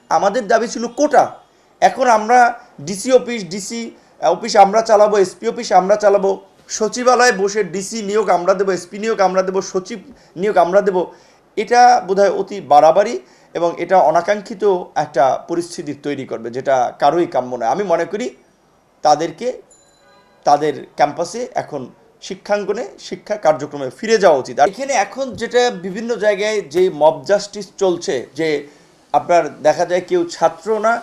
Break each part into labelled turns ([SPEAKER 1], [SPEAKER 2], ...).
[SPEAKER 1] আমাদের দাবি ছিল কোটা। এখন আমরা ডিসি অফিস আমরা চালাবো, এসপি অফিস আমরা চালাবো, সচিবালয়ে বসে ডিসি নিয়োগ আমরা দেবো, এসপি নিয়োগ আমরা দেবো, সচিব নিয়োগ আমরা দেবো। এটা বোধহয় অতি বাড়াবাড়ি এবং এটা অনাকাঙ্ক্ষিত একটা পরিস্থিতি তৈরি করবে, যেটা কারোই কাম্য নয়। আমি মনে করি তাদেরকে তাদের ক্যাম্পাসে এখন শিক্ষাঙ্গনে শিক্ষা কার্যক্রমে ফিরে যাওয়া উচিত। আর এখানে এখন যেটা বিভিন্ন জায়গায় যে মব জাস্টিস চলছে, যে আপনার দেখা যায় কেউ ছাত্র না,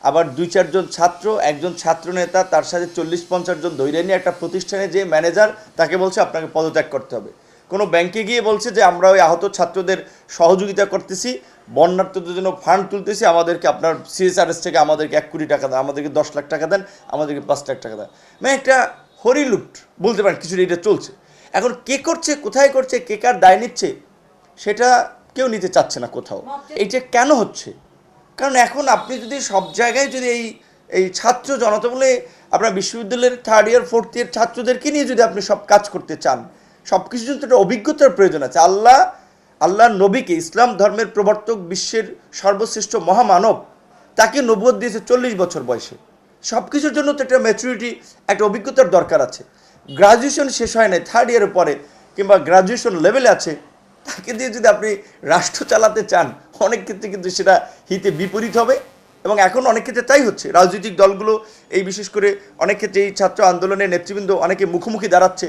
[SPEAKER 1] আবার 2-4 জন ছাত্র, একজন ছাত্র নেতা তার সাথে 40-50 জন ধরে নিয়ে একটা প্রতিষ্ঠানে যে ম্যানেজার তাকে বলছে আপনাকে পদত্যাগ করতে হবে। কোনো ব্যাংকে গিয়ে বলছে যে আমরা ওই আহত ছাত্রদের সহযোগিতা করতেছি, বন্যার্থদের জন্য ফান্ড তুলতেছি, আমাদেরকে আপনার সিএসআরএস থেকে আমাদেরকে 1 কোটি টাকা দেন, আমাদেরকে 10 লাখ টাকা দেন, আমাদেরকে 5 লাখ টাকা দেন। মানে একটা হরিলুট বলতে পারেন, কিছুটা এটা চলছে। এখন কে করছে, কোথায় করছে, কে কার দায় নিচ্ছে, সেটা কেউ নিতে চাচ্ছে না কোথাও। এইটা কেন হচ্ছে? কারণ এখন আপনি যদি সব জায়গায় যদি এই ছাত্র জনতা বলে আপনার বিশ্ববিদ্যালয়ের 3rd ইয়ার 4th ইয়ার ছাত্রদেরকে নিয়ে যদি আপনি সব কাজ করতে চান, সব কিছুর জন্য একটা অভিজ্ঞতার প্রয়োজন আছে। আল্লাহর নবীকে, ইসলাম ধর্মের প্রবর্তক, বিশ্বের সর্বশ্রেষ্ঠ মহামানব, তাকে নবুয়ত দিয়েছে 40 বছর বয়সে। সব কিছুর জন্য তো একটা ম্যাচুরিটি, একটা অভিজ্ঞতার দরকার আছে। গ্রাজুয়েশন শেষ হয় নাই, 3rd ইয়ারের পরে কিংবা গ্রাজুয়েশন লেভেলে আছে, তাকে দিয়ে যদি আপনি রাষ্ট্র চালাতে চান, অনেক ক্ষেত্রে কিন্তু সেটা হিতে বিপরীত হবে। এবং এখন অনেক ক্ষেত্রে তাই হচ্ছে। রাজনৈতিক দলগুলো এই বিশেষ করে অনেক ক্ষেত্রে এই ছাত্র আন্দোলনের নেতৃবৃন্দ অনেকে মুখোমুখি দাঁড়াচ্ছে।